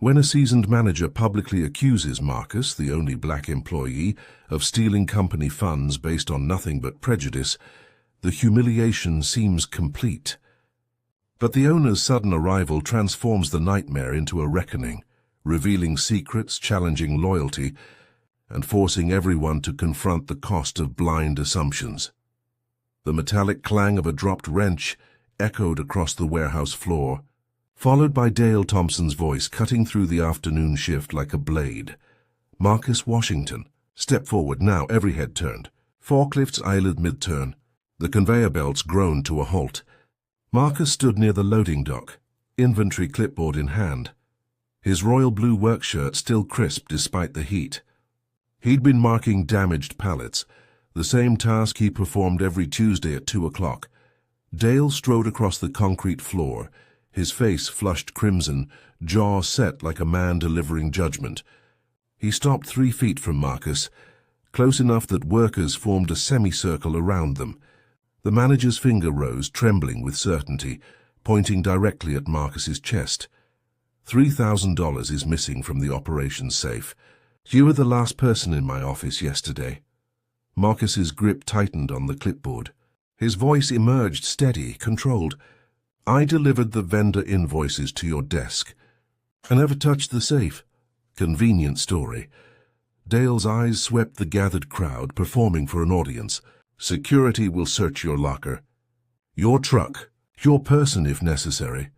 When a seasoned manager publicly accuses Marcus, the only black employee, of stealing company funds based on nothing but prejudice, the humiliation seems complete. But the owner's sudden arrival transforms the nightmare into a reckoning, revealing secrets, challenging loyalty, and forcing everyone to confront the cost of blind assumptions. The metallic clang of a dropped wrench echoed across the warehouse floor, followed by Dale Thompson's voice cutting through the afternoon shift like a blade. "Marcus Washington, step forward now," every head turned. Forklift's eyelid mid-turn. The conveyor belts groaned to a halt. Marcus stood near the loading dock, inventory clipboard in hand, his royal blue work shirt still crisp despite the heat. He'd been marking damaged pallets, the same task he performed every Tuesday at 2 o'clock. Dale strode across the concrete floor, his face flushed crimson, jaw set like a man delivering judgment. He stopped 3 feet from Marcus, close enough that workers formed a semicircle around them. The manager's finger rose, trembling with certainty, pointing directly at Marcus's chest. $3,000 is missing from the operations safe. You were the last person in my office yesterday. Marcus's grip tightened on the clipboard. His voice emerged steady, controlled. I delivered the vendor invoices to your desk. I never touched the safe. Convenient story. Dale's eyes swept the gathered crowd, performing for an audience. Security will search your locker, your truck, your person if necessary.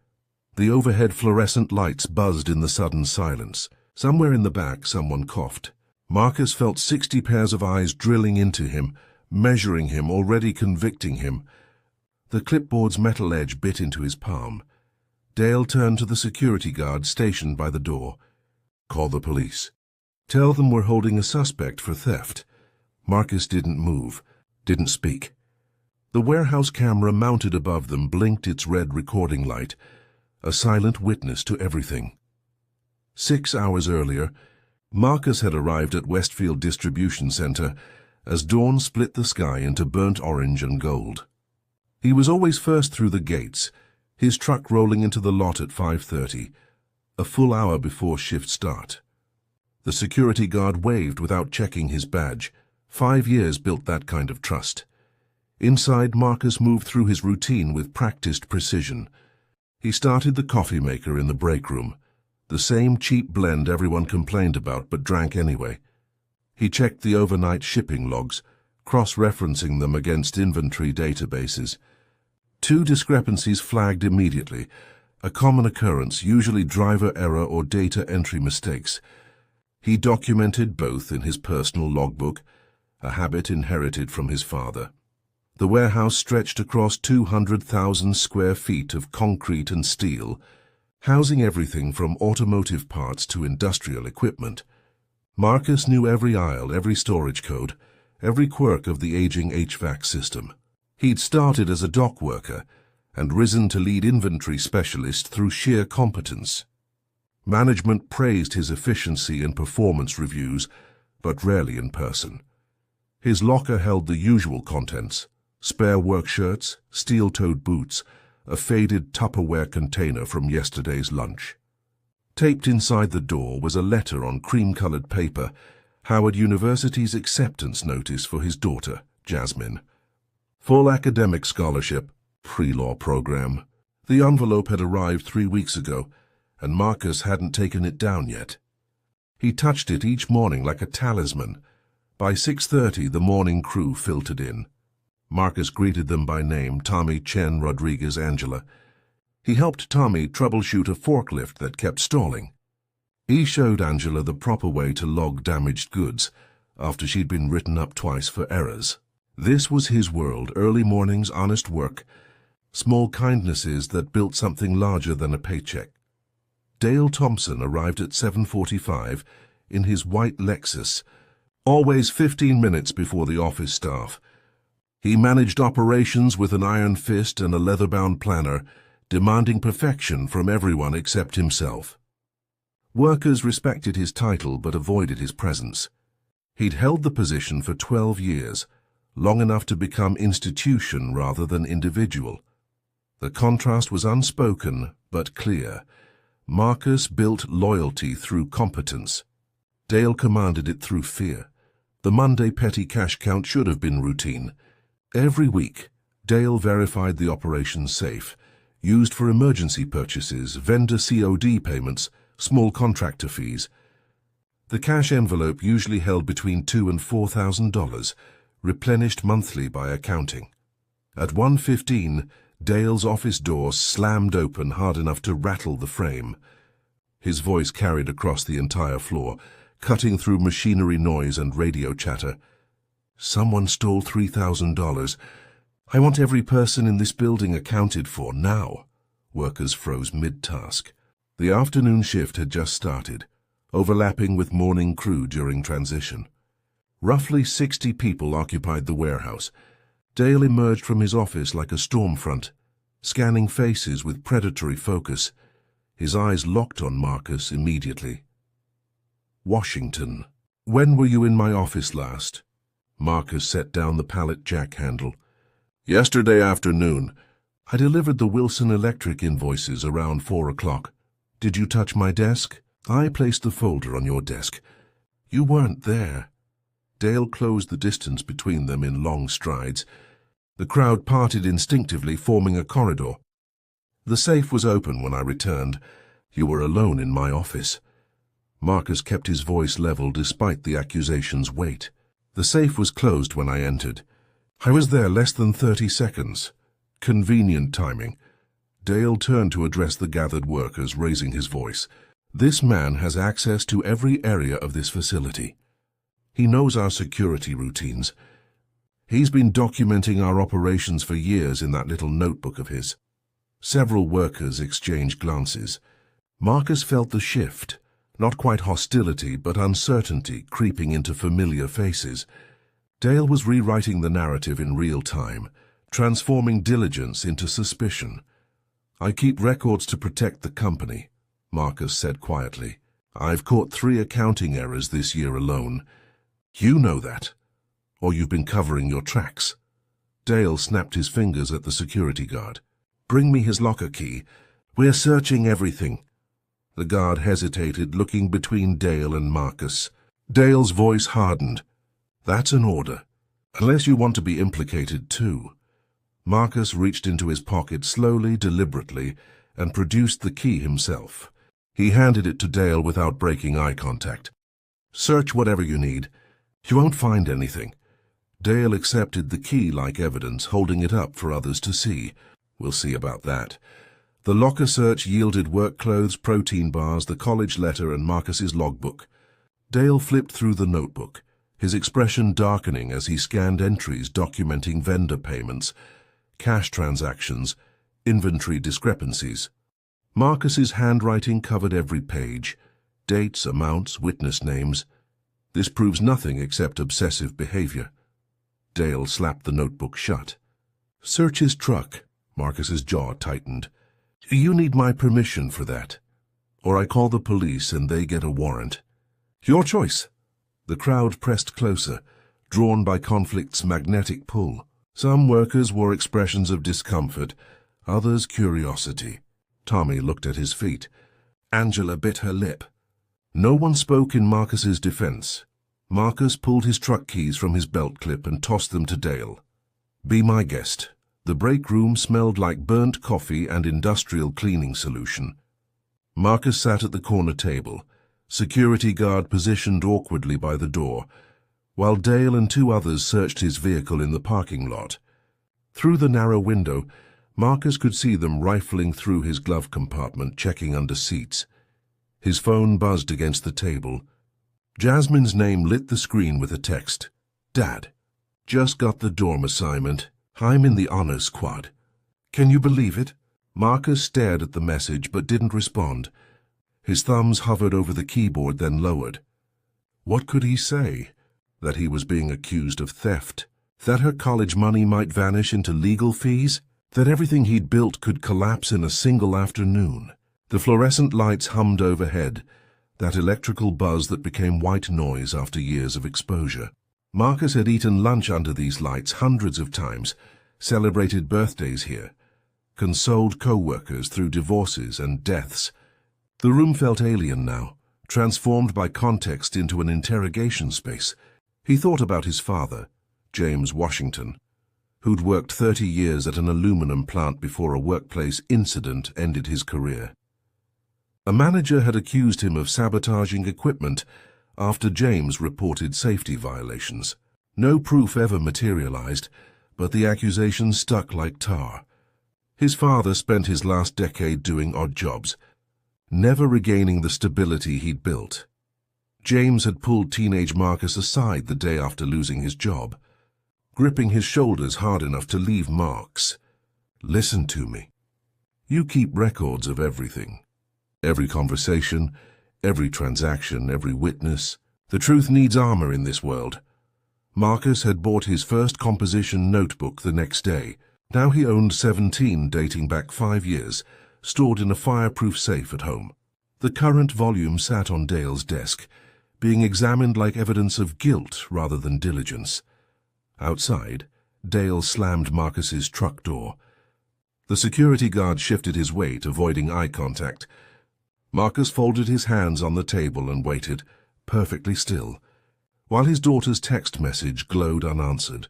The overhead fluorescent lights buzzed in the sudden silence. Somewhere in the back, someone coughed. Marcus felt 60 pairs of eyes drilling into him, measuring him, already convicting him. The clipboard's metal edge bit into his palm. Dale turned to the security guard stationed by the door. Call the police. Tell them we're holding a suspect for theft. Marcus didn't move. Didn't speak. The warehouse camera mounted above them blinked its red recording light, a silent witness to everything. 6 hours earlier, Marcus had arrived at Westfield Distribution Center as dawn split the sky into burnt orange and gold. He was always first through the gates, his truck rolling into the lot at 5:30, a full hour before shift start. The security guard waved without checking his badge. 5 years built that kind of trust. Inside, Marcus moved through his routine with practiced precision. He started the coffee maker in the break room, the same cheap blend everyone complained about but drank anyway. He checked the overnight shipping logs, cross-referencing them against inventory databases. 2 discrepancies flagged immediately, a common occurrence, usually driver error or data entry mistakes. He documented both in his personal logbook, a habit inherited from his father. The warehouse stretched across 200,000 square feet of concrete and steel, housing everything from automotive parts to industrial equipment. Marcus knew every aisle, every storage code, every quirk of the aging HVAC system. He'd started as a dock worker and risen to lead inventory specialist through sheer competence. Management praised his efficiency in performance reviews, but rarely in person. His locker held the usual contents: spare work shirts, steel-toed boots, a faded Tupperware container from yesterday's lunch. Taped inside the door was a letter on cream-colored paper, Howard University's acceptance notice for his daughter, Jasmine. Full academic scholarship, pre-law program. The envelope had arrived 3 weeks ago, and Marcus hadn't taken it down yet. He touched it each morning like a talisman. By 6:30, the morning crew filtered in. Marcus greeted them by name, Tommy, Chen, Rodriguez, Angela. He helped Tommy troubleshoot a forklift that kept stalling. He showed Angela the proper way to log damaged goods, after she'd been written up twice for errors. This was his world, early mornings, honest work, small kindnesses that built something larger than a paycheck. Dale Thompson arrived at 7:45 in his white Lexus, always 15 minutes before the office staff. He managed operations with an iron fist and a leather-bound planner, demanding perfection from everyone except himself. Workers respected his title but avoided his presence. He'd held the position for 12 years, long enough to become institution rather than individual. The contrast was unspoken but clear. Marcus built loyalty through competence. Dale commanded it through fear. The Monday petty cash count should have been routine. Every week, Dale verified the operation's safe, used for emergency purchases, vendor COD payments, small contractor fees. The cash envelope usually held between $2,000 and $4,000, replenished monthly by accounting. At 1:15, Dale's office door slammed open hard enough to rattle the frame. His voice carried across the entire floor, cutting through machinery noise and radio chatter. "Someone stole $3,000. I want every person in this building accounted for now." Workers froze mid-task. The afternoon shift had just started, overlapping with morning crew during transition. Roughly 60 people occupied the warehouse. Dale emerged from his office like a storm front, scanning faces with predatory focus. His eyes locked on Marcus immediately. "Washington. When were you in my office last?" Marcus set down the pallet jack handle. "Yesterday afternoon. I delivered the Wilson Electric invoices around 4 o'clock. Did you touch my desk?" "I placed the folder on your desk. You weren't there." Dale closed the distance between them in long strides. The crowd parted instinctively, forming a corridor. "The safe was open when I returned. You were alone in my office." Marcus kept his voice level despite the accusation's weight. "The safe was closed when I entered. I was there less than 30 seconds. Convenient timing." Dale turned to address the gathered workers, raising his voice. "This man has access to every area of this facility. He knows our security routines. He's been documenting our operations for years in that little notebook of his." Several workers exchanged glances. Marcus felt the shift, not quite hostility but uncertainty creeping into familiar faces. Dale was rewriting the narrative in real time, transforming diligence into suspicion. "I keep records to protect the company," Marcus said quietly. "I've caught 3 accounting errors this year alone. You know that, or you've been covering your tracks." Dale snapped his fingers at the security guard. "Bring me his locker key. We're searching everything." The guard hesitated, looking between Dale and Marcus. Dale's voice hardened. "That's an order, unless you want to be implicated too." Marcus reached into his pocket slowly, deliberately, and produced the key himself. He handed it to Dale without breaking eye contact. "Search whatever you need. You won't find anything." Dale accepted the key like evidence, holding it up for others to see. "We'll see about that." The locker search yielded work clothes, protein bars, the college letter, and Marcus's logbook. Dale flipped through the notebook, his expression darkening as he scanned entries documenting vendor payments, cash transactions, inventory discrepancies. Marcus's handwriting covered every page. Dates, amounts, witness names. This proves nothing except obsessive behavior. Dale slapped the notebook shut. "Search his truck." Marcus's jaw tightened. "You need my permission for that. Or I call the police and they get a warrant." "Your choice." The crowd pressed closer, drawn by conflict's magnetic pull. Some workers wore expressions of discomfort, others curiosity. Tommy looked at his feet. Angela bit her lip. No one spoke in Marcus's defense. Marcus pulled his truck keys from his belt clip and tossed them to Dale. "Be my guest." The break room smelled like burnt coffee and industrial cleaning solution. Marcus sat at the corner table, security guard positioned awkwardly by the door, while Dale and 2 others searched his vehicle in the parking lot. Through the narrow window, Marcus could see them rifling through his glove compartment, checking under seats. His phone buzzed against the table. Jasmine's name lit the screen with a text. "Dad, just got the dorm assignment. I'm in the honor squad." "Can you believe it?" Marcus stared at the message but didn't respond. His thumbs hovered over the keyboard, then lowered. What could he say? That he was being accused of theft? That her college money might vanish into legal fees? That everything he'd built could collapse in a single afternoon? The fluorescent lights hummed overhead, that electrical buzz that became white noise after years of exposure. Marcus had eaten lunch under these lights hundreds of times, celebrated birthdays here, consoled co-workers through divorces and deaths. The room felt alien now, transformed by context into an interrogation space. He thought about his father, James Washington, who'd worked 30 years at an aluminum plant before a workplace incident ended his career. A manager had accused him of sabotaging equipment after James reported safety violations. No proof ever materialized, but the accusation stuck like tar. His father spent his last decade doing odd jobs, never regaining the stability he'd built. James had pulled teenage Marcus aside the day after losing his job, gripping his shoulders hard enough to leave marks. "Listen to me. You keep records of everything. Every conversation, every transaction, every witness. The truth needs armor in this world." Marcus had bought his first composition notebook the next day. Now he owned 17 dating back 5 years, stored in a fireproof safe at home. The current volume sat on Dale's desk, being examined like evidence of guilt rather than diligence. Outside, Dale slammed Marcus's truck door. The security guard shifted his weight, avoiding eye contact. Marcus folded his hands on the table and waited, perfectly still, while his daughter's text message glowed unanswered.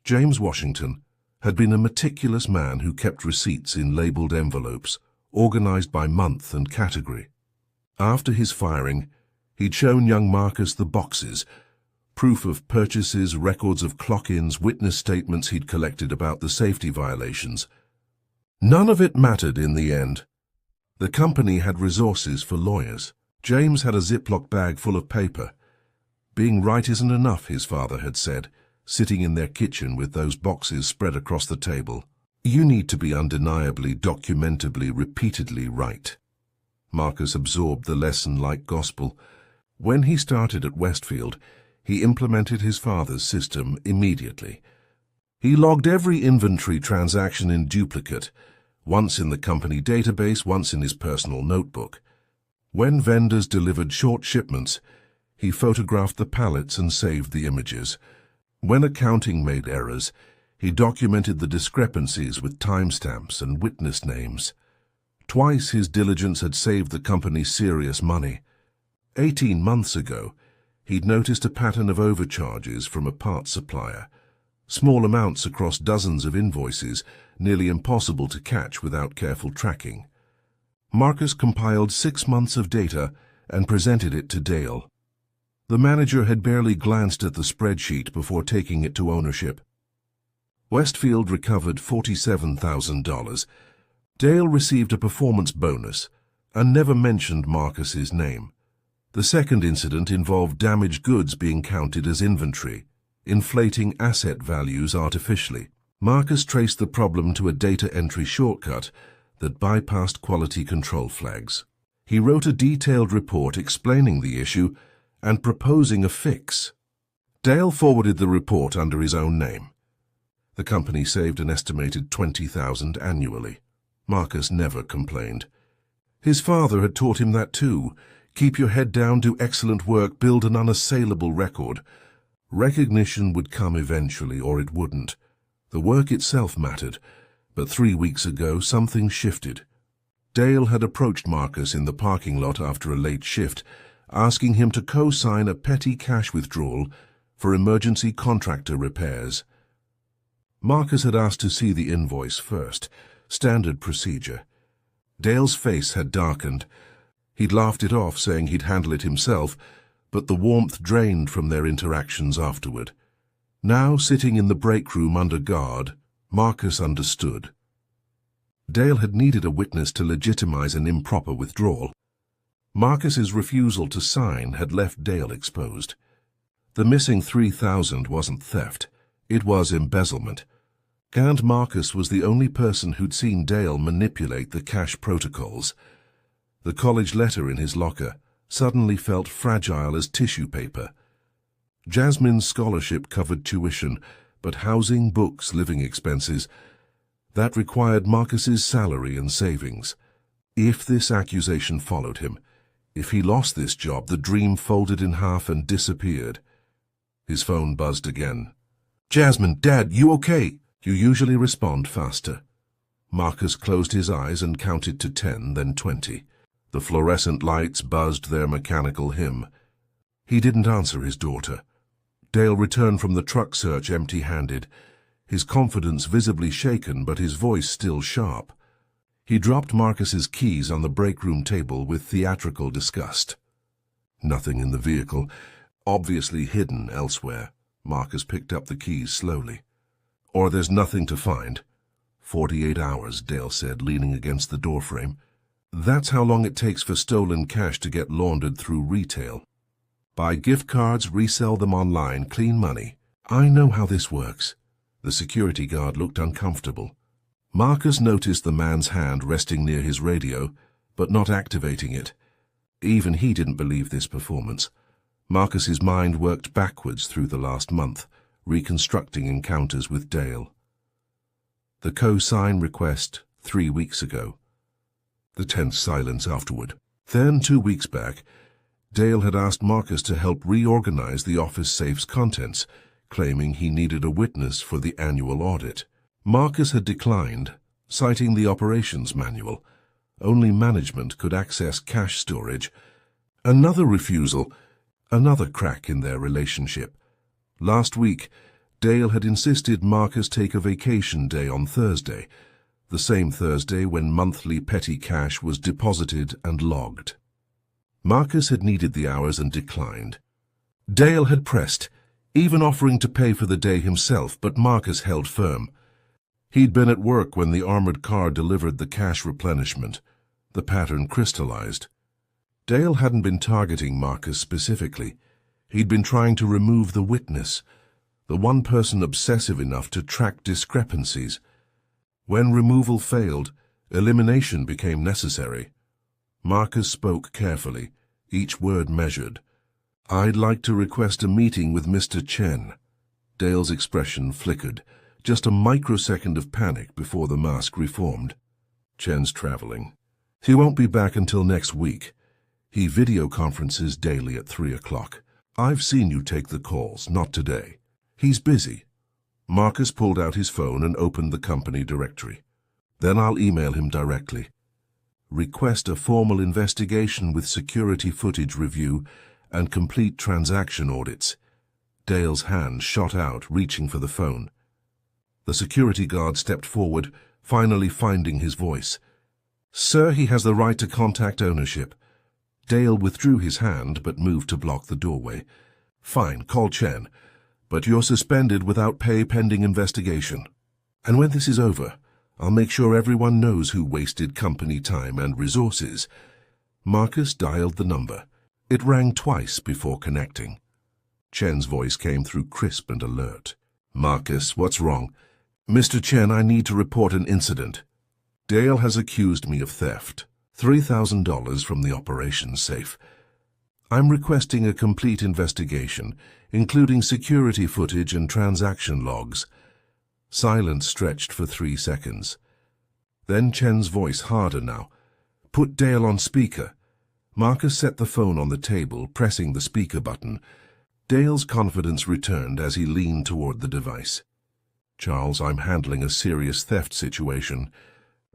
James Washington had been a meticulous man who kept receipts in labeled envelopes, organized by month and category. After his firing, he'd shown young Marcus the boxes, proof of purchases, records of clock-ins, witness statements he'd collected about the safety violations. None of it mattered in the end. The company had resources for lawyers. James had a Ziploc bag full of paper. Being right isn't enough, his father had said, sitting in their kitchen with those boxes spread across the table. You need to be undeniably, documentably, repeatedly right. Marcus absorbed the lesson like gospel. When he started at Westfield, he implemented his father's system immediately. He logged every inventory transaction in duplicate, once in the company database, once in his personal notebook. When vendors delivered short shipments, he photographed the pallets and saved the images. When accounting made errors, he documented the discrepancies with timestamps and witness names. Twice his diligence had saved the company serious money. 18 months ago, he'd noticed a pattern of overcharges from a parts supplier. Small amounts across dozens of invoices, nearly impossible to catch without careful tracking. Marcus compiled 6 months of data and presented it to Dale. The manager had barely glanced at the spreadsheet before taking it to ownership. Westfield recovered $47,000. Dale received a performance bonus and never mentioned Marcus's name. The second incident involved damaged goods being counted as inventory, inflating asset values artificially. Marcus traced the problem to a data entry shortcut that bypassed quality control flags. He wrote a detailed report explaining the issue and proposing a fix. Dale forwarded the report under his own name. The company saved an estimated $20,000 annually. Marcus never complained. His father had taught him that too. Keep your head down, do excellent work, build an unassailable record. Recognition would come eventually, or it wouldn't. The work itself mattered, but 3 weeks ago something shifted. Dale had approached Marcus in the parking lot after a late shift, asking him to co-sign a petty cash withdrawal for emergency contractor repairs. Marcus had asked to see the invoice first, standard procedure. Dale's face had darkened. He'd laughed it off, saying he'd handle it himself, but the warmth drained from their interactions afterward. Now, sitting in the break room under guard, Marcus understood. Dale had needed a witness to legitimize an improper withdrawal. Marcus's refusal to sign had left Dale exposed. The missing $3,000 wasn't theft, it was embezzlement. And Marcus was the only person who'd seen Dale manipulate the cash protocols. The college letter in his locker suddenly felt fragile as tissue paper. Jasmine's scholarship covered tuition, but housing, books, living expenses, that required Marcus's salary and savings. If this accusation followed him, if he lost this job, the dream folded in half and disappeared. His phone buzzed again. "Jasmine, Dad, you okay?" You usually respond faster. Marcus closed his eyes and counted to 10, then 20. The fluorescent lights buzzed their mechanical hymn. He didn't answer his daughter. Dale returned from the truck search empty-handed, his confidence visibly shaken but his voice still sharp. He dropped Marcus's keys on the break room table with theatrical disgust. Nothing in the vehicle, obviously hidden elsewhere. Marcus picked up the keys slowly. Or there's nothing to find. 48 hours, Dale said, leaning against the doorframe. That's how long it takes for stolen cash to get laundered through retail. Buy gift cards, resell them online, clean money. I know how this works. The security guard looked uncomfortable. Marcus noticed the man's hand resting near his radio, but not activating it. Even he didn't believe this performance. Marcus's mind worked backwards through the last month, reconstructing encounters with Dale. The co-sign request 3 weeks ago. The tense silence afterward. Then, 2 weeks back, Dale had asked Marcus to help reorganize the office safe's contents, claiming he needed a witness for the annual audit. Marcus had declined, citing the operations manual. Only management could access cash storage. Another refusal, another crack in their relationship. Last week, Dale had insisted Marcus take a vacation day on Thursday, the same Thursday when monthly petty cash was deposited and logged. Marcus had needed the hours and declined. Dale had pressed, even offering to pay for the day himself, but Marcus held firm. He'd been at work when the armored car delivered the cash replenishment. The pattern crystallized. Dale hadn't been targeting Marcus specifically. He'd been trying to remove the witness, the one person obsessive enough to track discrepancies. When removal failed, elimination became necessary. Marcus spoke carefully, each word measured. I'd like to request a meeting with Mr. Chen. Dale's expression flickered, just a microsecond of panic before the mask reformed. Chen's traveling. He won't be back until next week. He video conferences daily at 3 o'clock. I've seen you take the calls, not today. He's busy. Marcus pulled out his phone and opened the company directory. Then I'll email him directly. Request a formal investigation with security footage review and complete transaction audits. Dale's hand shot out, reaching for the phone. The security guard stepped forward, finally finding his voice. Sir, he has the right to contact ownership. Dale withdrew his hand but moved to block the doorway. Fine, call Chen, but you're suspended without pay pending investigation. And when this is over, I'll make sure everyone knows who wasted company time and resources. Marcus dialed the number. It rang twice before connecting. Chen's voice came through crisp and alert. Marcus, what's wrong? Mr. Chen, I need to report an incident. Dale has accused me of theft. $3,000 from the operations safe. I'm requesting a complete investigation, including security footage and transaction logs. Silence stretched for 3 seconds. Then Chen's voice, harder now. Put Dale on speaker. Marcus set the phone on the table, pressing the speaker button. Dale's confidence returned as he leaned toward the device. Charles, I'm handling a serious theft situation.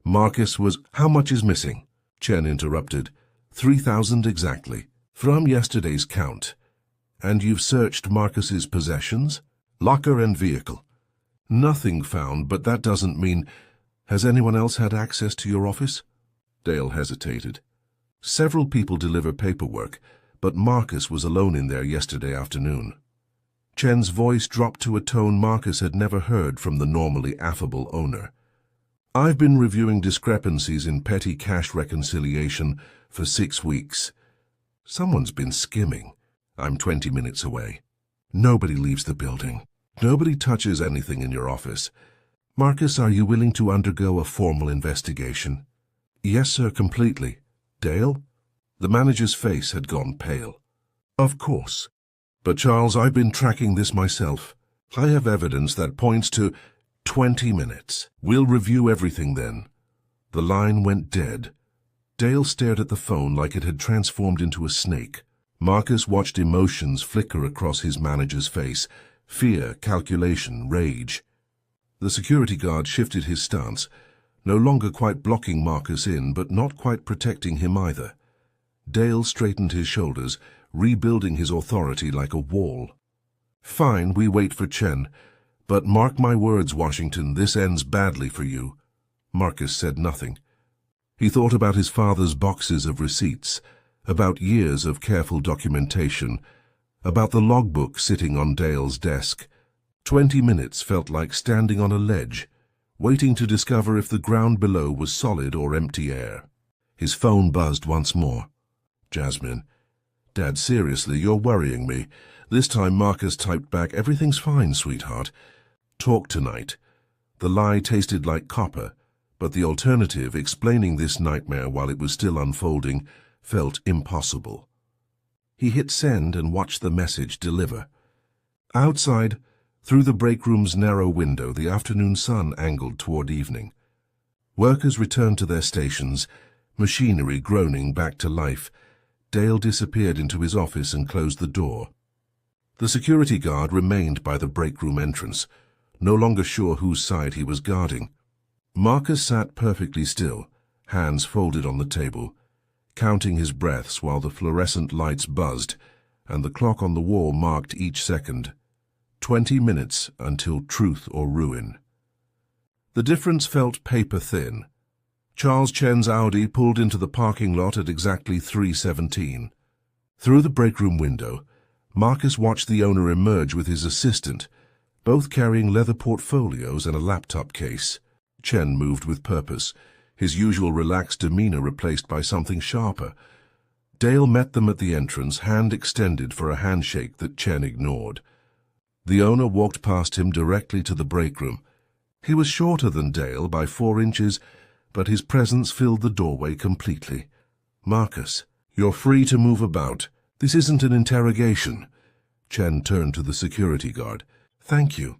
Marcus was... How much is missing? Chen interrupted. 3,000 exactly, from yesterday's count. And you've searched Marcus's possessions? Locker and vehicle. Nothing found, but that doesn't mean... Has anyone else had access to your office? Dale hesitated. Several people deliver paperwork, but Marcus was alone in there yesterday afternoon. Chen's voice dropped to a tone Marcus had never heard from the normally affable owner. I've been reviewing discrepancies in petty cash reconciliation for 6 weeks. Someone's been skimming. I'm 20 minutes away. Nobody leaves the building. Nobody touches anything in your office. Marcus, are you willing to undergo a formal investigation? Yes, sir, completely. Dale? The manager's face had gone pale. Of course. But Charles, I've been tracking this myself. I have evidence that points to 20 minutes. We'll review everything then. The line went dead. Dale stared at the phone like it had transformed into a snake. Marcus watched emotions flicker across his manager's face. Fear, calculation, rage. The security guard shifted his stance, no longer quite blocking Marcus in, but not quite protecting him either. Dale straightened his shoulders, rebuilding his authority like a wall. "Fine, we wait for Chen. But mark my words, Washington, this ends badly for you." Marcus said nothing. He thought about his father's boxes of receipts, about years of careful documentation, about the logbook sitting on Dale's desk. 20 minutes felt like standing on a ledge, waiting to discover if the ground below was solid or empty air. His phone buzzed once more. "Jasmine." "Dad, seriously, you're worrying me." This time Marcus typed back, "Everything's fine, sweetheart. Talk tonight." The lie tasted like copper, but the alternative, explaining this nightmare while it was still unfolding, felt impossible. He hit send and watched the message deliver. Outside, through the break room's narrow window, the afternoon sun angled toward evening. Workers returned to their stations, machinery groaning back to life. Dale disappeared into his office and closed the door. The security guard remained by the break room entrance, no longer sure whose side he was guarding. Marcus sat perfectly still, hands folded on the table, counting his breaths while the fluorescent lights buzzed and the clock on the wall marked each second. 20 minutes until truth or ruin. The difference felt paper-thin. Charles Chen's Audi pulled into the parking lot at exactly 3:17. Through the break room window, Marcus watched the owner emerge with his assistant, both carrying leather portfolios and a laptop case. Chen moved with purpose, his usual relaxed demeanor replaced by something sharper. Dale met them at the entrance, hand extended for a handshake that Chen ignored. The owner walked past him directly to the break room. He was shorter than Dale by 4 inches, but his presence filled the doorway completely. "Marcus, you're free to move about. This isn't an interrogation." Chen turned to the security guard. "Thank you.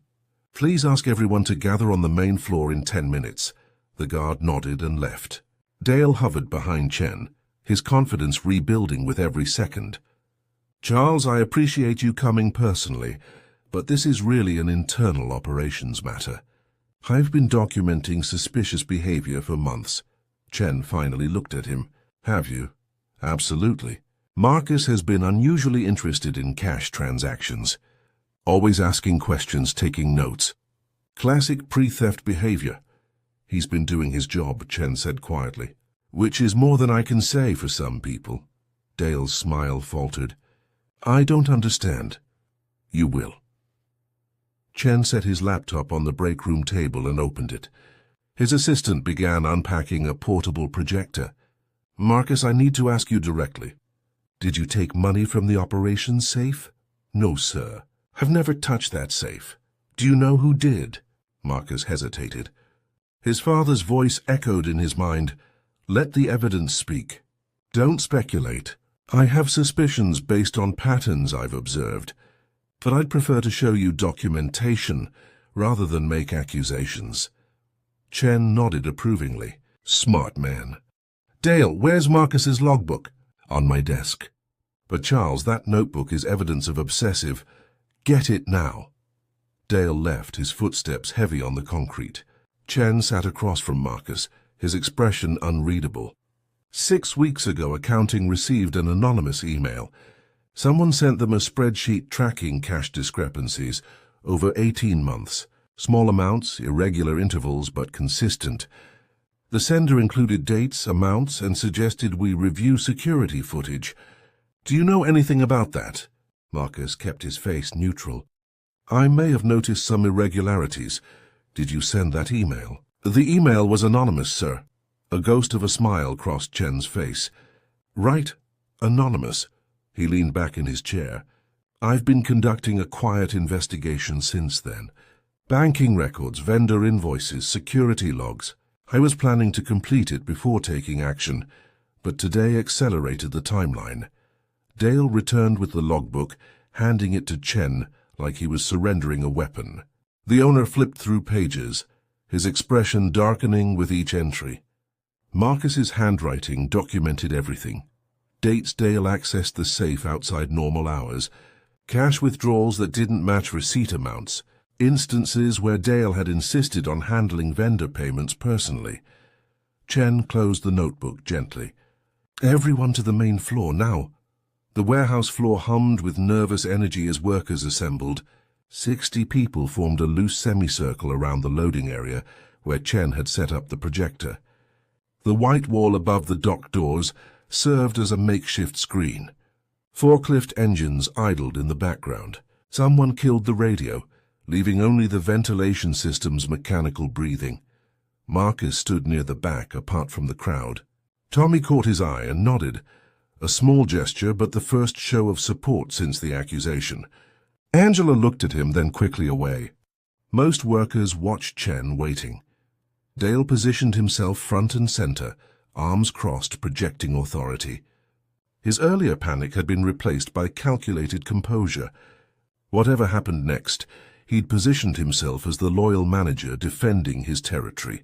Please ask everyone to gather on the main floor in 10 minutes. The guard nodded and left. Dale hovered behind Chen, his confidence rebuilding with every second. "Charles, I appreciate you coming personally, but this is really an internal operations matter. I've been documenting suspicious behavior for months." Chen finally looked at him. "Have you?" "Absolutely. Marcus has been unusually interested in cash transactions. Always asking questions, taking notes. Classic pre-theft behavior. He's been doing his job," Chen said quietly. "Which is more than I can say for some people." Dale's smile faltered. "I don't understand." "You will." Chen set his laptop on the break room table and opened it. His assistant began unpacking a portable projector. "Marcus, I need to ask you directly. Did you take money from the operations safe?" "No, sir. I've never touched that safe." "Do you know who did?" Marcus hesitated. His father's voice echoed in his mind. "Let the evidence speak. Don't speculate. I have suspicions based on patterns I've observed, but I'd prefer to show you documentation rather than make accusations." Chen nodded approvingly. "Smart man." "Dale, where's Marcus's logbook?" "On my desk." "But Charles, that notebook is evidence of obsessive. Get it now." Dale left, his footsteps heavy on the concrete. Chen sat across from Marcus, his expression unreadable. 6 weeks ago, accounting received an anonymous email. Someone sent them a spreadsheet tracking cash discrepancies over 18 months. Small amounts, irregular intervals, but consistent. The sender included dates, amounts, and suggested we review security footage. "Do you know anything about that?" Marcus kept his face neutral. "I may have noticed some irregularities. Did you send that email?" "The email was anonymous, sir." A ghost of a smile crossed Chen's face. "Right, anonymous." He leaned back in his chair. "I've been conducting a quiet investigation since then. Banking records, vendor invoices, security logs. I was planning to complete it before taking action, but today accelerated the timeline." Dale returned with the logbook, handing it to Chen like he was surrendering a weapon. The owner flipped through pages, his expression darkening with each entry. Marcus's handwriting documented everything. Dates Dale accessed the safe outside normal hours, cash withdrawals that didn't match receipt amounts, instances where Dale had insisted on handling vendor payments personally. Chen closed the notebook gently. Everyone to the main floor now. The warehouse floor hummed with nervous energy as workers assembled. 60 people formed a loose semicircle around the loading area where Chen had set up the projector. The white wall above the dock doors served as a makeshift screen. Forklift engines idled in the background. Someone killed the radio, leaving only the ventilation system's mechanical breathing. Marcus stood near the back, apart from the crowd. Tommy caught his eye and nodded. A small gesture, but the first show of support since the accusation. Angela looked at him, then quickly away. Most workers watched Chen, waiting. Dale positioned himself front and center, arms crossed, projecting authority. His earlier panic had been replaced by calculated composure. Whatever happened next, he'd positioned himself as the loyal manager defending his territory.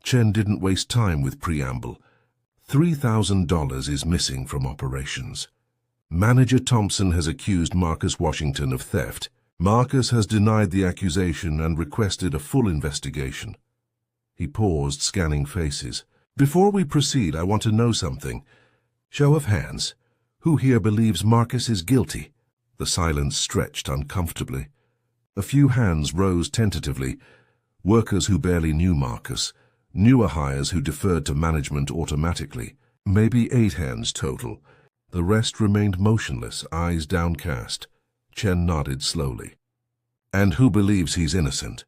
Chen didn't waste time with preamble. $3,000 is missing from operations. Manager Thompson has accused Marcus Washington of theft. Marcus has denied the accusation and requested a full investigation. He paused, scanning faces. Before we proceed, I want to know something. Show of hands. Who here believes Marcus is guilty? The silence stretched uncomfortably. A few hands rose tentatively. Workers who barely knew Marcus. Newer hires who deferred to management automatically. Maybe 8 hands total. The rest remained motionless, eyes downcast. Chen nodded slowly. And who believes he's innocent?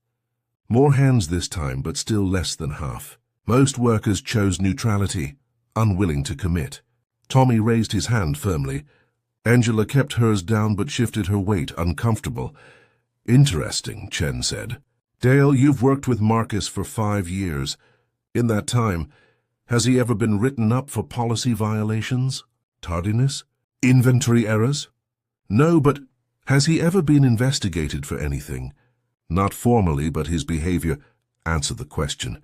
More hands this time, but still less than half. Most workers chose neutrality, unwilling to commit. Tommy raised his hand firmly. Angela kept hers down but shifted her weight, uncomfortable. Interesting, Chen said. Dale, you've worked with Marcus for 5 years. In that time, has he ever been written up for policy violations? Tardiness? Inventory errors? No, but has he ever been investigated for anything? Not formally, but his behavior. Answer the question.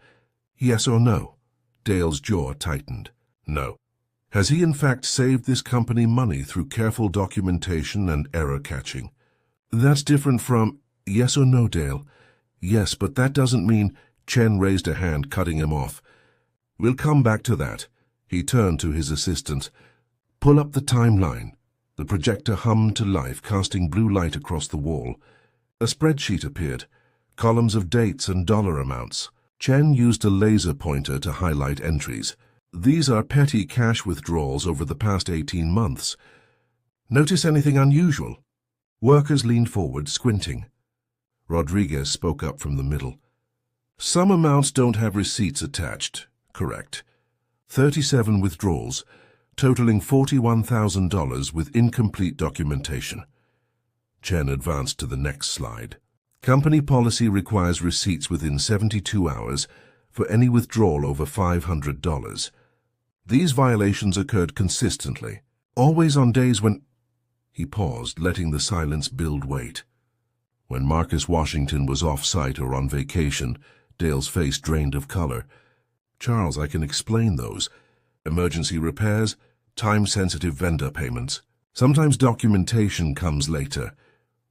Yes or no? Dale's jaw tightened. No. Has he in fact saved this company money through careful documentation and error catching? That's different from yes or no, Dale. Yes, but that doesn't mean. Chen raised a hand, cutting him off. We'll come back to that. He turned to his assistant. Pull up the timeline. The projector hummed to life, casting blue light across the wall. A spreadsheet appeared, columns of dates and dollar amounts. Chen used a laser pointer to highlight entries. These are petty cash withdrawals over the past 18 months. Notice anything unusual? Workers leaned forward, squinting. Rodriguez spoke up from the middle. Some amounts don't have receipts attached. Correct. 37 withdrawals, totaling $41,000 with incomplete documentation. Chen advanced to the next slide. Company policy requires receipts within 72 hours for any withdrawal over $500. These violations occurred consistently, always on days when... He paused, letting the silence build weight. When Marcus Washington was off-site or on vacation, Dale's face drained of color. Charles, I can explain those. Emergency repairs, time-sensitive vendor payments. Sometimes documentation comes later.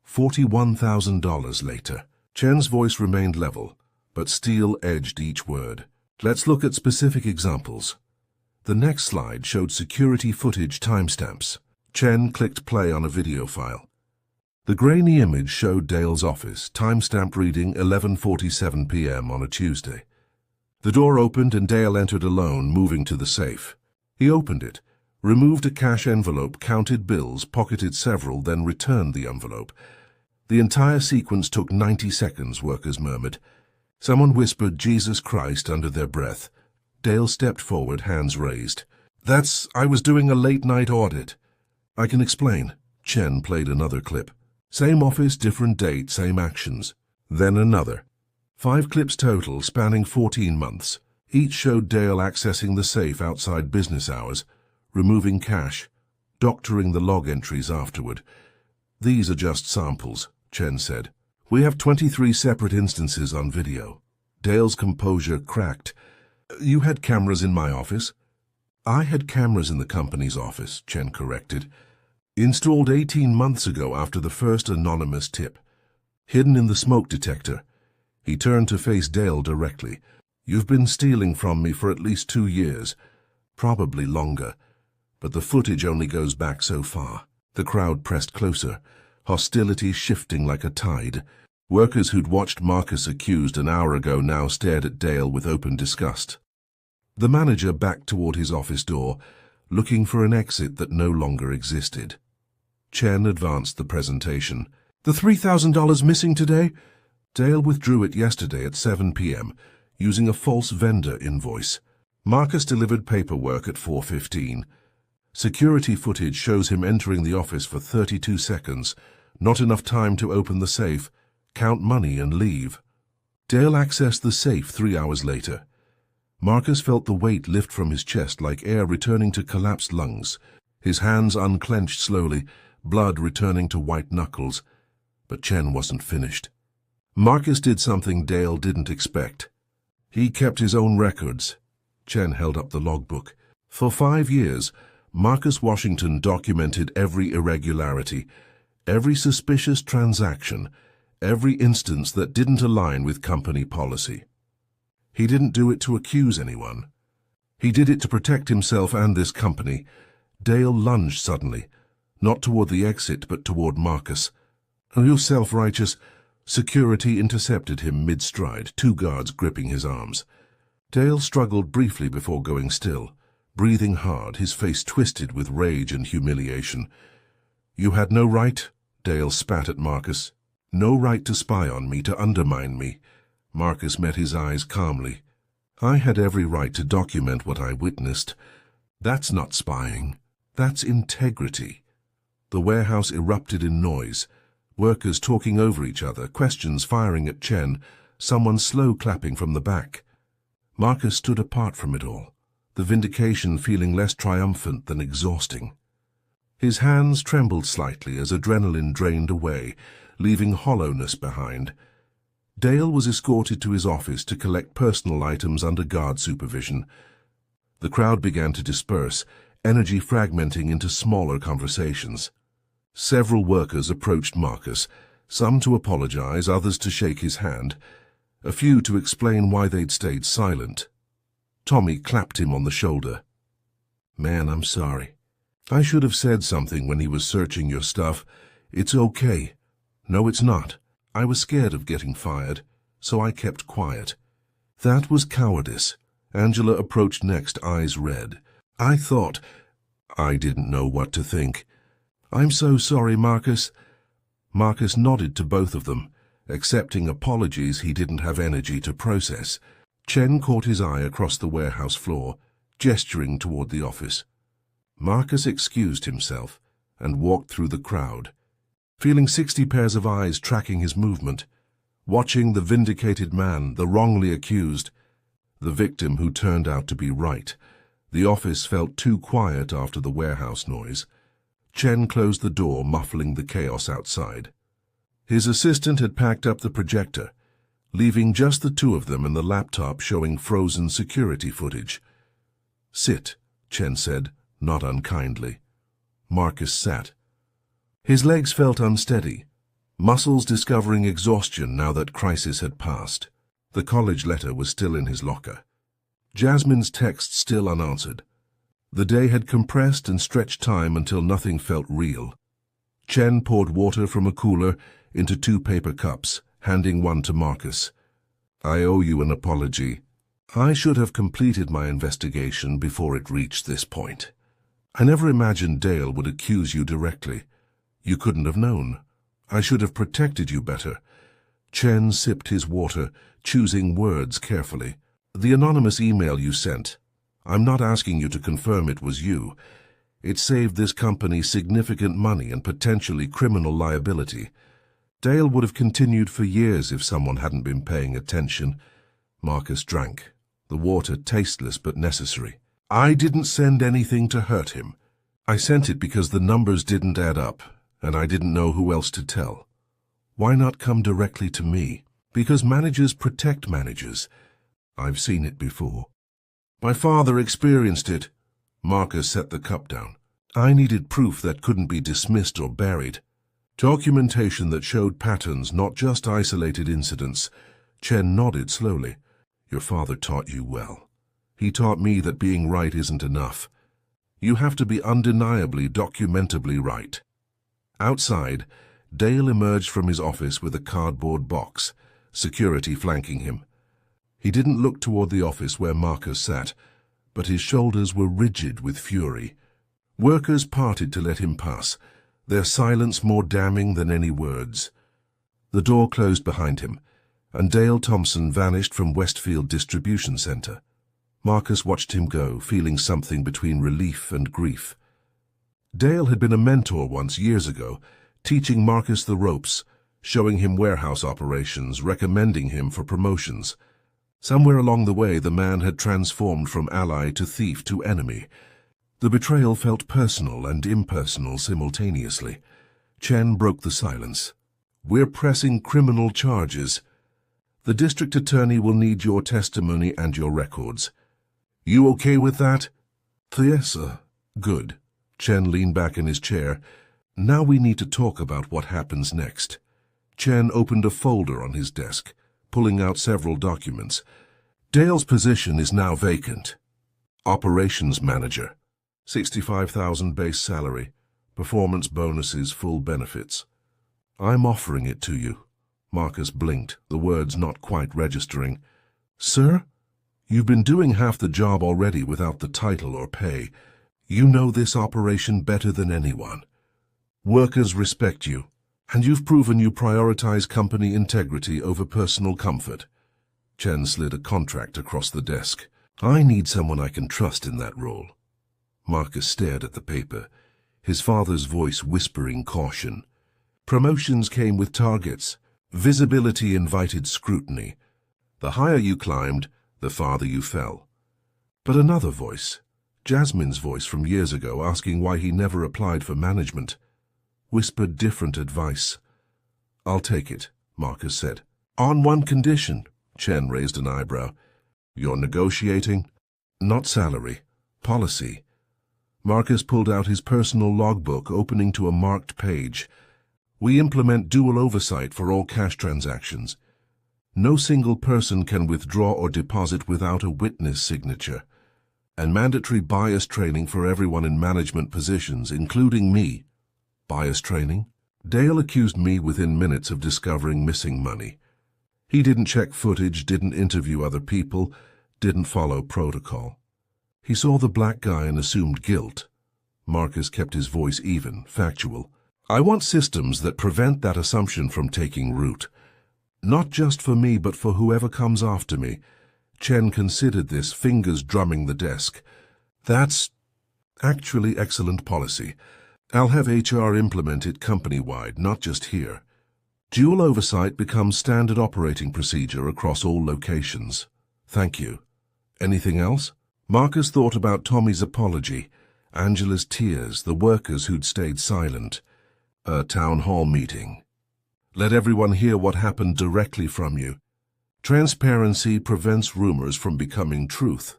$41,000 later. Chen's voice remained level, but steel edged each word. Let's look at specific examples. The next slide showed security footage timestamps. Chen clicked play on a video file. The grainy image showed Dale's office, timestamp reading 11:47 p.m. on a Tuesday. The door opened and Dale entered alone, moving to the safe. He opened it, removed a cash envelope, counted bills, pocketed several, then returned the envelope. The entire sequence took 90 seconds, workers murmured. Someone whispered Jesus Christ under their breath. Dale stepped forward, hands raised. I was doing a late-night audit. I can explain. Chen played another clip. Same office, different date, same actions. Then another. 5 clips total, spanning 14 months. Each showed Dale accessing the safe outside business hours, removing cash, doctoring the log entries afterward. These are just samples, Chen said. We have 23 separate instances on video. Dale's composure cracked. You had cameras in my office? I had cameras in the company's office, Chen corrected. Installed 18 months ago after the first anonymous tip. Hidden in the smoke detector. He turned to face Dale directly. You've been stealing from me for at least 2 years. Probably longer, but the footage only goes back so far. The crowd pressed closer, hostility shifting like a tide. Workers who'd watched Marcus accused an hour ago now stared at Dale with open disgust. The manager backed toward his office door, looking for an exit that no longer existed. Chen advanced the presentation. "The $3,000 missing today?" Dale withdrew it yesterday at 7 p.m., using a false vendor invoice. Marcus delivered paperwork at 4:15. Security footage shows him entering the office for 32 seconds, not enough time to open the safe, count money and leave. Dale accessed the safe 3 hours later. Marcus felt the weight lift from his chest like air returning to collapsed lungs. His hands unclenched slowly, blood returning to white knuckles. But Chen wasn't finished. Marcus did something Dale didn't expect. He kept his own records. Chen held up the logbook. For 5 years, Marcus Washington documented every irregularity, every suspicious transaction, every instance that didn't align with company policy. He didn't do it to accuse anyone. He did it to protect himself and this company. Dale lunged suddenly, not toward the exit but toward Marcus. "You self-righteous." Security intercepted him mid-stride, 2 guards gripping his arms. Dale struggled briefly before going still, breathing hard, his face twisted with rage and humiliation. "You had no right," Dale spat at Marcus. "No right to spy on me, to undermine me." Marcus met his eyes calmly. "I had every right to document what I witnessed. That's not spying. That's integrity." The warehouse erupted in noise. Workers talking over each other, questions firing at Chen, someone slow clapping from the back. Marcus stood apart from it all, the vindication feeling less triumphant than exhausting. His hands trembled slightly as adrenaline drained away, leaving hollowness behind. Dale was escorted to his office to collect personal items under guard supervision. The crowd began to disperse, energy fragmenting into smaller conversations. Several workers approached Marcus, some to apologize, others to shake his hand, a few to explain why they'd stayed silent. Tommy clapped him on the shoulder. "Man, I'm sorry. I should have said something when he was searching your stuff. It's okay." "No, it's not. I was scared of getting fired, so I kept quiet." "That was cowardice." Angela approached next, eyes red. I didn't know what to think." "I'm so sorry, Marcus." Marcus nodded to both of them, accepting apologies he didn't have energy to process. Chen caught his eye across the warehouse floor, gesturing toward the office. Marcus excused himself and walked through the crowd, feeling 60 pairs of eyes tracking his movement, watching the vindicated man, the wrongly accused, the victim who turned out to be right. The office felt too quiet after the warehouse noise. Chen closed the door, muffling the chaos outside. His assistant had packed up the projector, leaving just the 2 of them and the laptop showing frozen security footage. "Sit," Chen said, not unkindly. Marcus sat. His legs felt unsteady, muscles discovering exhaustion now that crisis had passed. The college letter was still in his locker. Jasmine's text still unanswered. The day had compressed and stretched time until nothing felt real. Chen poured water from a cooler into 2 paper cups, handing one to Marcus. "I owe you an apology. I should have completed my investigation before it reached this point. I never imagined Dale would accuse you directly. You couldn't have known. I should have protected you better." Chen sipped his water, choosing words carefully. "The anonymous email you sent. I'm not asking you to confirm it was you. It saved this company significant money and potentially criminal liability. Dale would have continued for years if someone hadn't been paying attention." Marcus drank, the water tasteless but necessary. "I didn't send anything to hurt him. I sent it because the numbers didn't add up, and I didn't know who else to tell. Why not come directly to me? Because managers protect managers. I've seen it before. My father experienced it." Marcus set the cup down. "I needed proof that couldn't be dismissed or buried. Documentation that showed patterns, not just isolated incidents." Chen nodded slowly. "Your father taught you well. He taught me that being right isn't enough. You have to be undeniably, documentably right. Outside, Dale emerged from his office with a cardboard box, security flanking him. He didn't look toward the office where Marcus sat, but his shoulders were rigid with fury. Workers parted to let him pass, their silence more damning than any words. The door closed behind him, and Dale Thompson vanished from Westfield Distribution Center. Marcus watched him go, feeling something between relief and grief. Dale had been a mentor once years ago, teaching Marcus the ropes, showing him warehouse operations, recommending him for promotions. Somewhere along the way, the man had transformed from ally to thief to enemy. The betrayal felt personal and impersonal simultaneously. Chen broke the silence. "We're pressing criminal charges. The district attorney will need your testimony and your records. You okay with that?" "Yes, sir." "Good." Chen leaned back in his chair. "Now we need to talk about what happens next." Chen opened a folder on his desk, pulling out several documents. "Dale's position is now vacant. Operations manager. 65,000 base salary. Performance bonuses, full benefits. I'm offering it to you." Marcus blinked, the words not quite registering. "Sir? You've been doing half the job already without the title or pay. You know this operation better than anyone. Workers respect you, and you've proven you prioritize company integrity over personal comfort." Chen slid a contract across the desk. "I need someone I can trust in that role." Marcus stared at the paper, his father's voice whispering caution. Promotions came with targets. Visibility invited scrutiny. The higher you climbed, the farther you fell. But another voice, Jasmine's voice from years ago, asking why he never applied for management, whispered different advice. "I'll take it," Marcus said. "On one condition." Chen raised an eyebrow. "You're negotiating?" "Not salary. Policy." Marcus pulled out his personal logbook, opening to a marked page. "We implement dual oversight for all cash transactions. No single person can withdraw or deposit without a witness signature. And mandatory bias training for everyone in management positions, including me." "Bias training?" "Dale accused me within minutes of discovering missing money. He didn't check footage, didn't interview other people, didn't follow protocol. He saw the black guy and assumed guilt." Marcus kept his voice even, factual. "I want systems that prevent that assumption from taking root. Not just for me, but for whoever comes after me." Chen considered this, fingers drumming the desk. "That's actually excellent policy. I'll have HR implement it company-wide, not just here. Dual oversight becomes standard operating procedure across all locations." "Thank you. Anything else?" Marcus thought about Tommy's apology, Angela's tears, the workers who'd stayed silent. A town hall meeting. "Let everyone hear what happened directly from you. Transparency prevents rumors from becoming truth."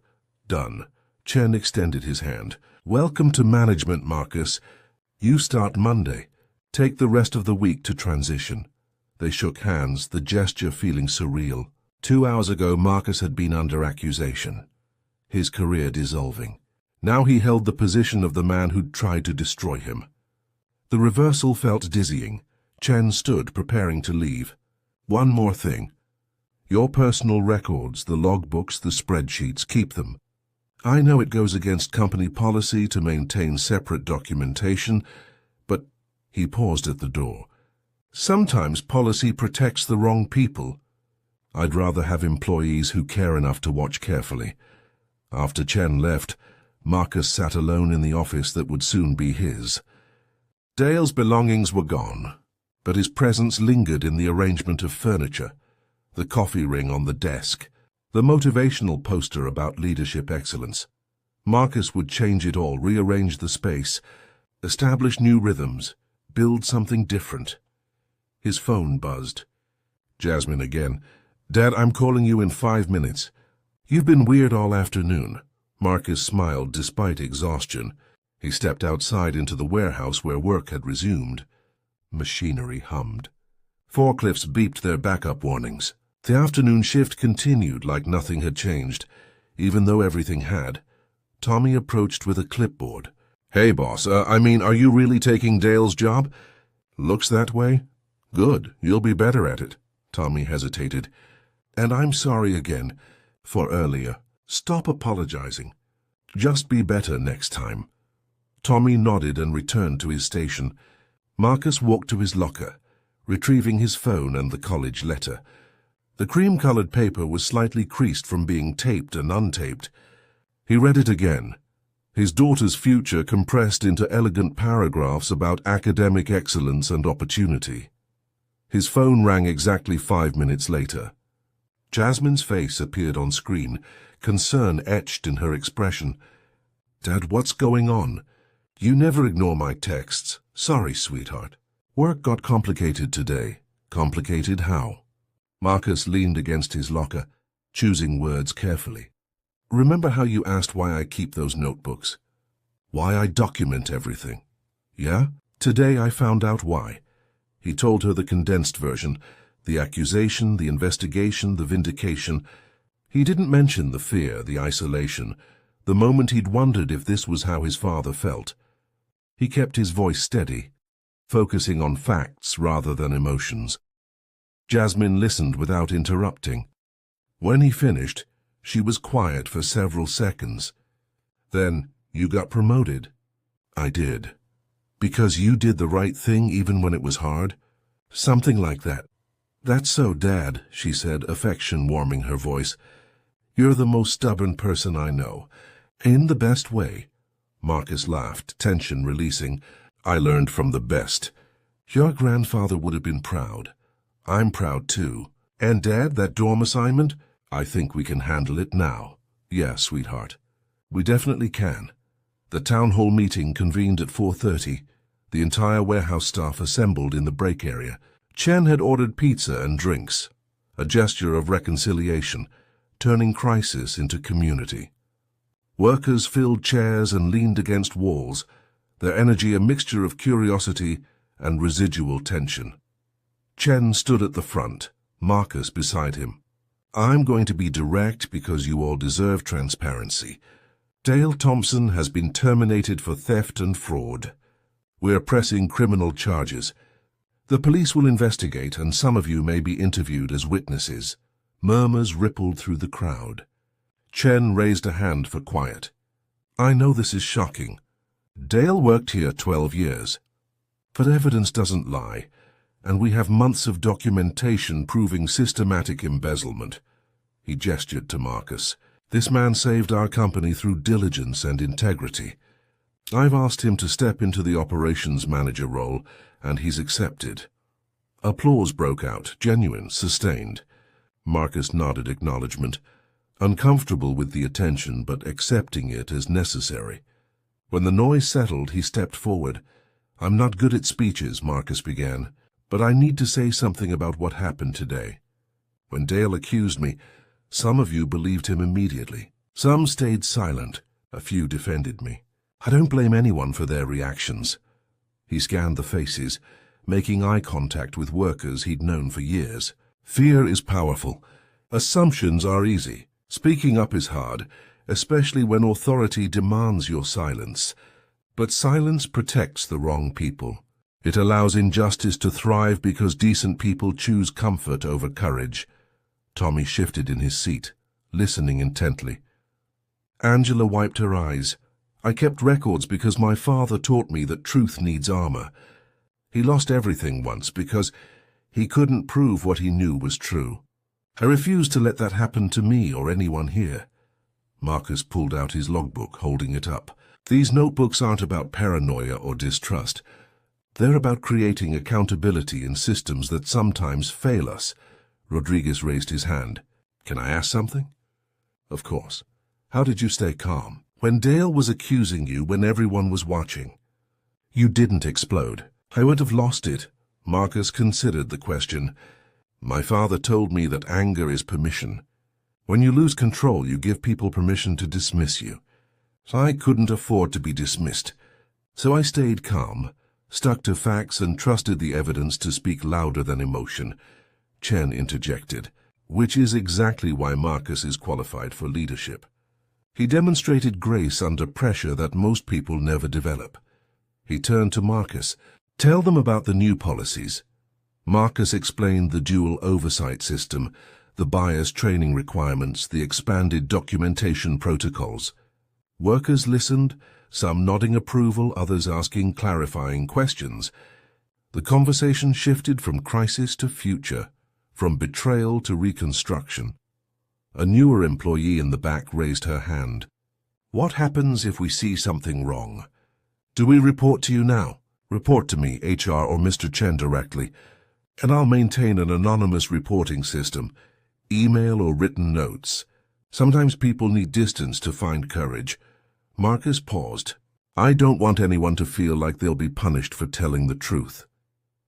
"Done." Chen extended his hand. "Welcome to management, Marcus. You start Monday. Take the rest of the week to transition." They shook hands, the gesture feeling surreal. 2 hours ago, Marcus had been under accusation, his career dissolving. Now he held the position of the man who'd tried to destroy him. The reversal felt dizzying. Chen stood, preparing to leave. "One more thing. Your personal records, the logbooks, the spreadsheets, keep them. I know it goes against company policy to maintain separate documentation, but—" He paused at the door. "Sometimes policy protects the wrong people. I'd rather have employees who care enough to watch carefully." After Chen left, Marcus sat alone in the office that would soon be his. Dale's belongings were gone, but his presence lingered in the arrangement of furniture, the coffee ring on the desk, the motivational poster about leadership excellence. Marcus would change it all, rearrange the space, establish new rhythms, build something different. His phone buzzed. Jasmine again. "Dad, I'm calling you in 5 minutes. You've been weird all afternoon." Marcus smiled despite exhaustion. He stepped outside into the warehouse where work had resumed. Machinery hummed. Forklifts beeped their backup warnings. The afternoon shift continued like nothing had changed. even though everything had. Tommy approached with a clipboard. "Hey, boss, are you really taking Dale's job?" "Looks that way." "Good, you'll be better at it." Tommy hesitated. "And I'm sorry again for earlier. Stop apologizing. Just be better next time." Tommy nodded and returned to his station. Marcus walked to his locker, retrieving his phone and the college letter. The cream-colored paper was slightly creased from being taped and untaped. He read it again, his daughter's future compressed into elegant paragraphs about academic excellence and opportunity. His phone rang exactly 5 minutes later. Jasmine's face appeared on screen, concern etched in her expression. "Dad, what's going on? You never ignore my texts. Sorry, sweetheart. Work got complicated today." "Complicated how?" Marcus leaned against his locker, choosing words carefully. "Remember how you asked why I keep those notebooks? Why I document everything? Yeah? Today I found out why." He told her the condensed version, the accusation, the investigation, the vindication. He didn't mention the fear, the isolation, the moment he'd wondered if this was how his father felt. He kept his voice steady, focusing on facts rather than emotions. Jasmine listened without interrupting. When he finished, she was quiet for several seconds. Then, "You got promoted?" "I did." "Because you did the right thing even when it was hard?" "Something like that." "That's so, Dad," she said, affection warming her voice. "You're the most stubborn person I know. In the best way." Marcus laughed, tension releasing. "I learned from the best. Your grandfather would have been proud. I'm proud too. And Dad, that dorm assignment? I think we can handle it now." "Yeah, sweetheart. We definitely can." The town hall meeting convened at 4:30. The entire warehouse staff assembled in the break area. Chen had ordered pizza and drinks, a gesture of reconciliation, turning crisis into community. Workers filled chairs and leaned against walls, their energy a mixture of curiosity and residual tension. Chen stood at the front, Marcus beside him. "I'm going to be direct because you all deserve transparency. Dale Thompson has been terminated for theft and fraud. We're pressing criminal charges. The police will investigate, and some of you may be interviewed as witnesses." Murmurs rippled through the crowd. Chen raised a hand for quiet. "I know this is shocking. Dale worked here 12 years. But evidence doesn't lie, and we have months of documentation proving systematic embezzlement." He gestured to Marcus. "This man saved our company through diligence and integrity. I've asked him to step into the operations manager role, and he's accepted." Applause broke out, genuine, sustained. Marcus nodded acknowledgement, uncomfortable with the attention but accepting it as necessary. When the noise settled, he stepped forward. "I'm not good at speeches," Marcus began, "but I need to say something about what happened today. When Dale accused me, some of you believed him immediately. Some stayed silent. A few defended me. I don't blame anyone for their reactions." He scanned the faces, making eye contact with workers he'd known for years. "Fear is powerful. Assumptions are easy. Speaking up is hard, especially when authority demands your silence. But silence protects the wrong people. It allows injustice to thrive because decent people choose comfort over courage." Tommy shifted in his seat, listening intently. Angela wiped her eyes. "I kept records because my father taught me that truth needs armor. He lost everything once because he couldn't prove what he knew was true. I refuse to let that happen to me or anyone here." Marcus pulled out his logbook, holding it up. "These notebooks aren't about paranoia or distrust. They're about creating accountability in systems that sometimes fail us." Rodriguez raised his hand. "Can I ask something?" "Of course. How did you stay calm when Dale was accusing you when everyone was watching?" "You didn't explode." "I would have lost it." Marcus considered the question. "My father told me that anger is permission. When you lose control, you give people permission to dismiss you. I couldn't afford to be dismissed. So I stayed calm, stuck to facts, and trusted the evidence to speak louder than emotion." Chen interjected, "Which is exactly why Marcus is qualified for leadership." He demonstrated grace under pressure that most people never develop. He turned to Marcus. "Tell them about the new policies." Marcus explained the dual oversight system, the bias training requirements, the expanded documentation protocols. Workers listened, some nodding approval, others asking clarifying questions. The conversation shifted from crisis to future, from betrayal to reconstruction. A newer employee in the back raised her hand. "What happens if we see something wrong? Do we report to you now? Report to me, HR or Mr. Chen directly, and I'll maintain an anonymous reporting system, email or written notes. Sometimes people need distance to find courage." Marcus paused. "I don't want anyone to feel like they'll be punished for telling the truth."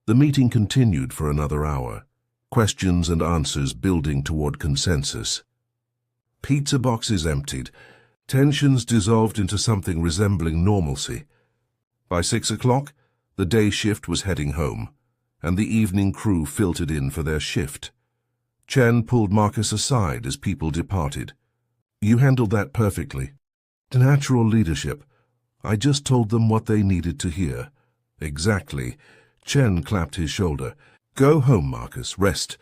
The meeting continued for another hour, questions and answers building toward consensus. Pizza boxes emptied, tensions dissolved into something resembling normalcy. By 6 o'clock, the day shift was heading home, and the evening crew filtered in for their shift. Chen pulled Marcus aside as people departed. "You handled that perfectly. Natural leadership. I just told them what they needed to hear." "Exactly." Chen clapped his shoulder. "Go home, Marcus. Rest.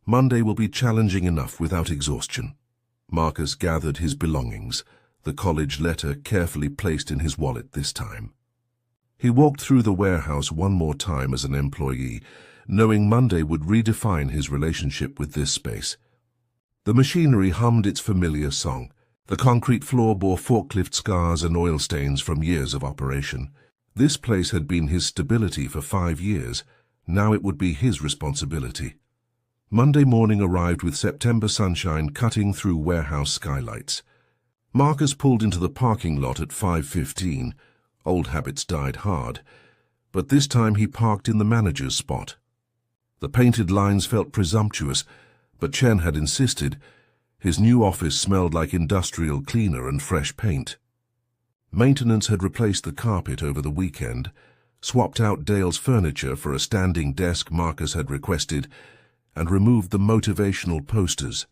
Monday will be challenging enough without exhaustion." Marcus gathered his belongings, the college letter carefully placed in his wallet this time. He walked through the warehouse one more time as an employee, knowing Monday would redefine his relationship with this space. The machinery hummed its familiar song. The concrete floor bore forklift scars and oil stains from years of operation. This place had been his stability for 5 years. Now it would be his responsibility. Monday morning arrived with September sunshine cutting through warehouse skylights. Marcus pulled into the parking lot at 5:15. Old habits died hard, but this time he parked in the manager's spot. The painted lines felt presumptuous, but Chen had insisted. His new office smelled like industrial cleaner and fresh paint. Maintenance had replaced the carpet over the weekend, swapped out Dale's furniture for a standing desk Marcus had requested, and removed the motivational posters.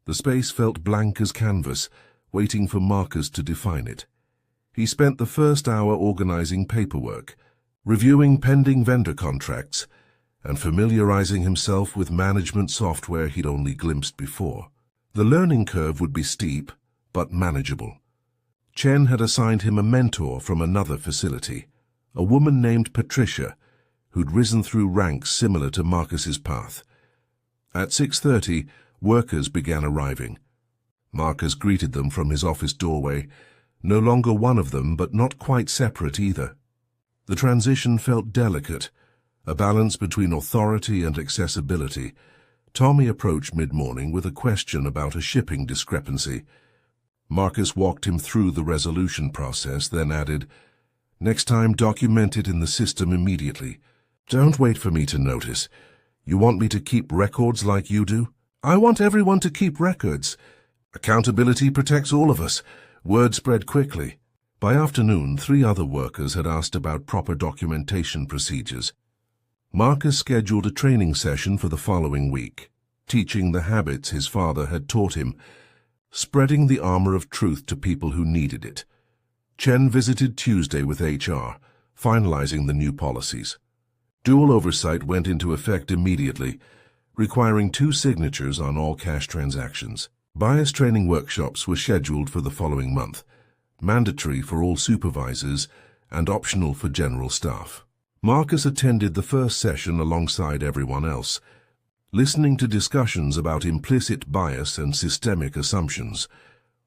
The space felt blank as canvas, waiting for Marcus to define it. He spent the first hour organizing paperwork, reviewing pending vendor contracts, and familiarizing himself with management software he'd only glimpsed before. The learning curve would be steep, but manageable. Chen had assigned him a mentor from another facility, a woman named Patricia, who'd risen through ranks similar to Marcus's path. At 6:30, workers began arriving. Marcus greeted them from his office doorway, no longer one of them, but not quite separate either. The transition felt delicate, a balance between authority and accessibility. Tommy approached mid-morning with a question about a shipping discrepancy. Marcus walked him through the resolution process, then added, "Next time, document it in the system immediately. Don't wait for me to notice. You want me to keep records like you do?" "I want everyone to keep records. Accountability protects all of us." Word spread quickly. By afternoon, 3 other workers had asked about proper documentation procedures. Marcus scheduled a training session for the following week, teaching the habits his father had taught him, spreading the armor of truth to people who needed it. Chen visited Tuesday with HR, finalizing the new policies. Dual oversight went into effect immediately, requiring 2 signatures on all cash transactions. Bias training workshops were scheduled for the following month, mandatory for all supervisors and optional for general staff. Marcus attended the first session alongside everyone else, listening to discussions about implicit bias and systemic assumptions.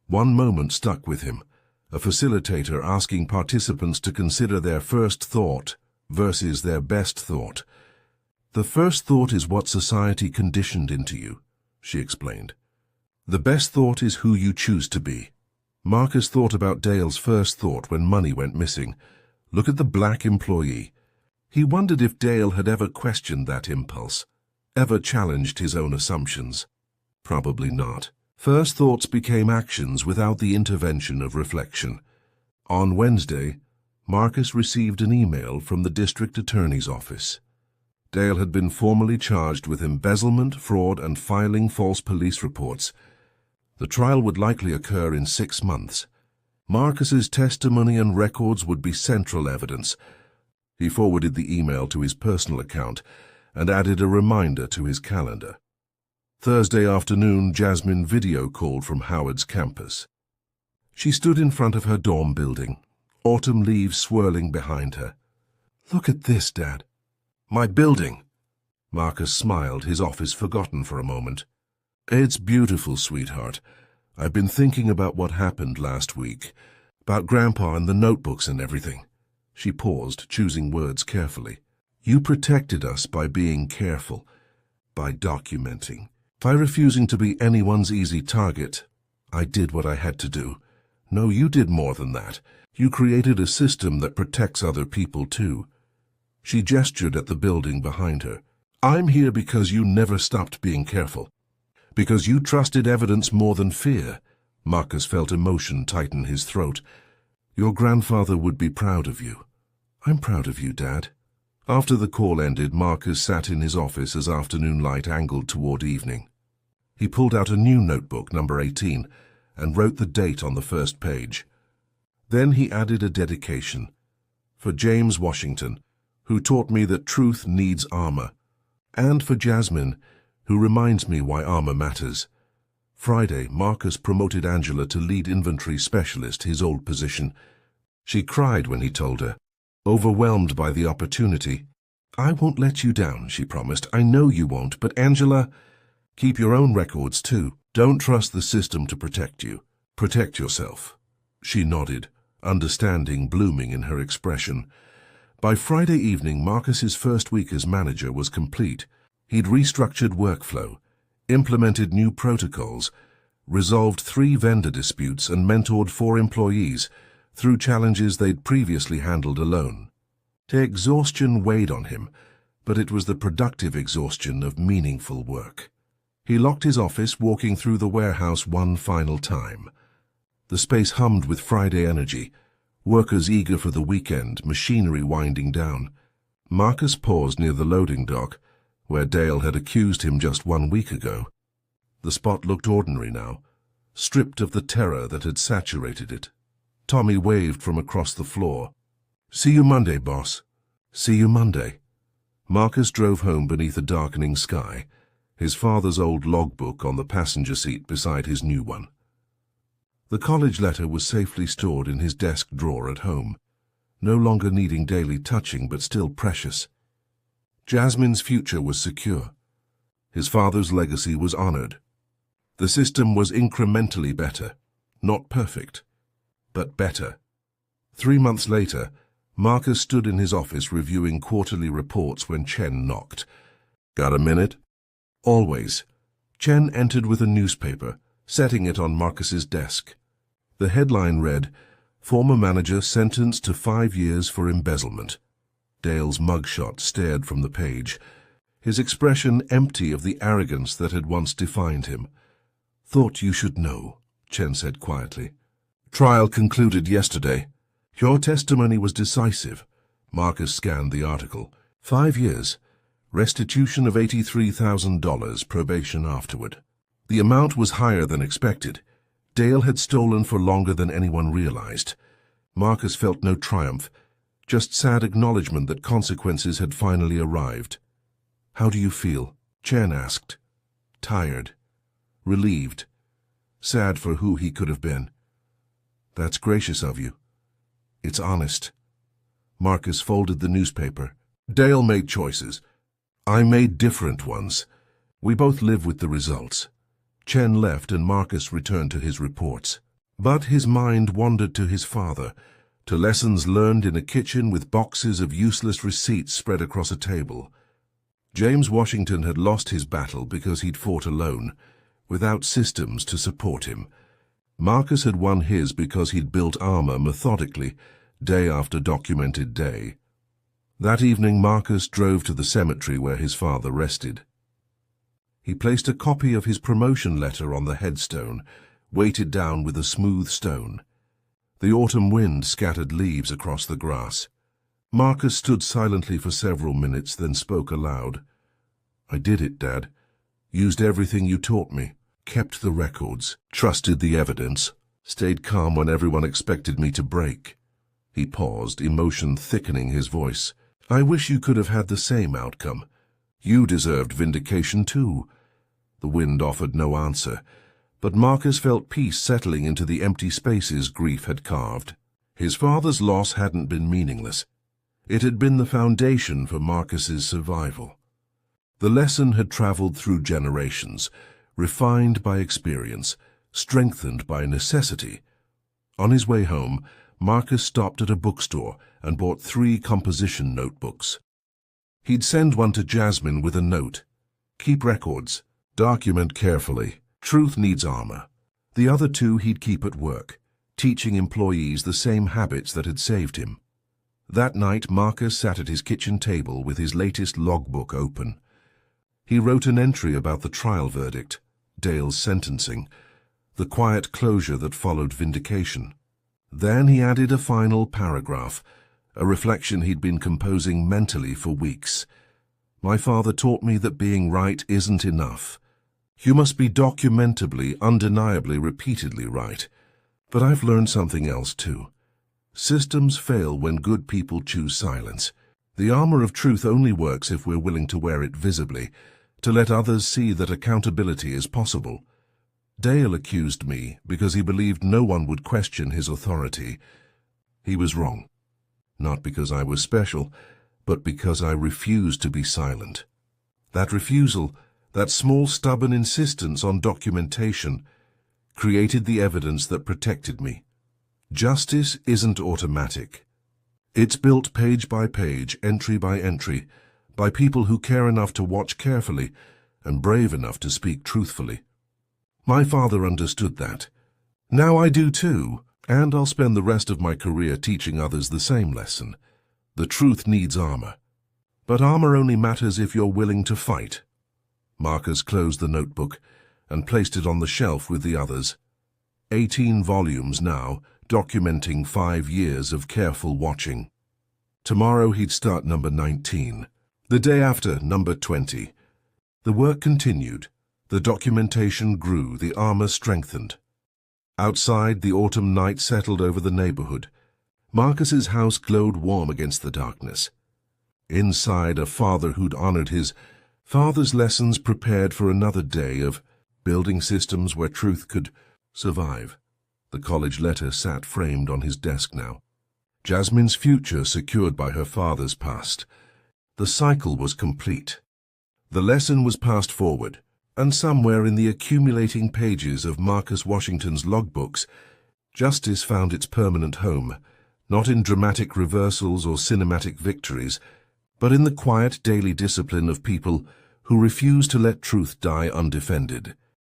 One moment stuck with him, a facilitator asking participants to consider their first thought versus their best thought. "The first thought is what society conditioned into you," she explained. "The best thought is who you choose to be." Marcus thought about Dale's first thought when money went missing. Look at the black employee. He wondered if Dale had ever questioned that impulse, ever challenged his own assumptions. Probably not. First thoughts became actions without the intervention of reflection. On Wednesday, Marcus received an email from the district attorney's office. Dale had been formally charged with embezzlement, fraud, and filing false police reports. The trial would likely occur in 6 months. Marcus's testimony and records would be central evidence. He forwarded the email to his personal account and added a reminder to his calendar. Thursday afternoon, Jasmine video called from Howard's campus. She stood in front of her dorm building, autumn leaves swirling behind her. "Look at this, Dad." "My building." Marcus smiled, his office forgotten for a moment. "It's beautiful, sweetheart. I've been thinking about what happened last week, about Grandpa and the notebooks and everything." She paused, choosing words carefully. "You protected us by being careful, by documenting, by refusing to be anyone's easy target. I did what I had to do. No, you did more than that. You created a system that protects other people too." She gestured at the building behind her. "I'm here because you never stopped being careful. Because you trusted evidence more than fear." Marcus felt emotion tighten his throat. "Your grandfather would be proud of you." "I'm proud of you, Dad." After the call ended, Marcus sat in his office as afternoon light angled toward evening. He pulled out a new notebook, number 18, and wrote the date on the first page. Then he added a dedication. "For James Washington, who taught me that truth needs armor. And for Jasmine, who reminds me why armor matters." Friday, Marcus promoted Angela to lead inventory specialist, his old position. She cried when he told her, overwhelmed by the opportunity. "I won't let you down," she promised. "I know you won't, but Angela, keep your own records too. Don't trust the system to protect you. Protect yourself." She nodded, understanding blooming in her expression. By Friday evening, Marcus's first week as manager was complete. He'd restructured workflow, implemented new protocols, resolved 3 vendor disputes, and mentored 4 employees through challenges they'd previously handled alone. The exhaustion weighed on him, but it was the productive exhaustion of meaningful work. He locked his office, walking through the warehouse one final time. The space hummed with Friday energy, workers eager for the weekend, machinery winding down. Marcus paused near the loading dock, where Dale had accused him just 1 week ago. The spot looked ordinary now, stripped of the terror that had saturated it. Tommy waved from across the floor. "See you Monday, boss." "See you Monday." Marcus drove home beneath a darkening sky, his father's old logbook on the passenger seat beside his new one. The college letter was safely stored in his desk drawer at home, no longer needing daily touching but still precious. Jasmine's future was secure. His father's legacy was honored. The system was incrementally better, not perfect, but better. 3 months later, Marcus stood in his office reviewing quarterly reports when Chen knocked. "Got a minute?" "Always." Chen entered with a newspaper, setting it on Marcus's desk. The headline read, "Former manager sentenced to 5 years for embezzlement." Dale's mugshot stared from the page, his expression empty of the arrogance that had once defined him. "Thought you should know," Chen said quietly. "Trial concluded yesterday. Your testimony was decisive." Marcus scanned the article. 5 years. Restitution of $83,000, probation afterward. The amount was higher than expected. Dale had stolen for longer than anyone realized. Marcus felt no triumph, just sad acknowledgement that consequences had finally arrived. "How do you feel?" Chen asked. "Tired. Relieved. Sad for who he could have been." "That's gracious of you. It's honest." Marcus folded the newspaper. "Dale made choices. I made different ones. We both live with the results." Chen left and Marcus returned to his reports. But his mind wandered to his father, to lessons learned in a kitchen with boxes of useless receipts spread across a table. James Washington had lost his battle because he'd fought alone, without systems to support him. Marcus had won his because he'd built armor methodically, day after documented day. That evening Marcus drove to the cemetery where his father rested. He placed a copy of his promotion letter on the headstone, weighted down with a smooth stone. The autumn wind scattered leaves across the grass. Marcus stood silently for several minutes, then spoke aloud. "I did it, Dad. Used everything you taught me. kept the records, trusted the evidence, stayed calm when everyone expected me to break. He paused, emotion thickening his voice. I wish you could have had the same outcome. You deserved vindication too. The wind offered no answer, but Marcus felt peace settling into the empty spaces grief had carved. His father's loss hadn't been meaningless. It had been the foundation for Marcus's survival. The lesson had traveled through generations, refined by experience, strengthened by necessity. On his way home, Marcus stopped at a bookstore and bought 3 composition notebooks. He'd send one to Jasmine with a note. Keep records. Document carefully. Truth needs armor. The other 2 he'd keep at work, teaching employees the same habits that had saved him. That night, Marcus sat at his kitchen table with his latest logbook open. He wrote an entry about the trial verdict, Dale's sentencing, the quiet closure that followed vindication. Then he added a final paragraph, a reflection he'd been composing mentally for weeks. My father taught me that being right isn't enough. You must be documentably, undeniably, repeatedly right. But I've learned something else too. Systems fail when good people choose silence. The armor of truth only works if we're willing to wear it visibly, to let others see that accountability is possible. Dale accused me because he believed no one would question his authority. He was wrong. Not because I was special, but because I refused to be silent. That refusal, that small stubborn insistence on documentation, created the evidence that protected me. Justice isn't automatic. It's built page by page, entry by entry, by people who care enough to watch carefully and brave enough to speak truthfully. My father understood that. Now I do too, and I'll spend the rest of my career teaching others the same lesson. The truth needs armor. But armor only matters if you're willing to fight. Marcus closed the notebook and placed it on the shelf with the others. 18 volumes now, documenting 5 years of careful watching. Tomorrow he'd start number 19. The day after, number 20. The work continued. The documentation grew, the armor strengthened. Outside, the autumn night settled over the neighborhood. Marcus's house glowed warm against the darkness. Inside, a father who'd honored his father's lessons prepared for another day of building systems where truth could survive. The college letter sat framed on his desk now. Jasmine's future secured by her father's past. The cycle was complete. The lesson was passed forward, and somewhere in the accumulating pages of Marcus Washington's logbooks, justice found its permanent home, not in dramatic reversals or cinematic victories, but in the quiet daily discipline of people who refuse to let truth die undefended.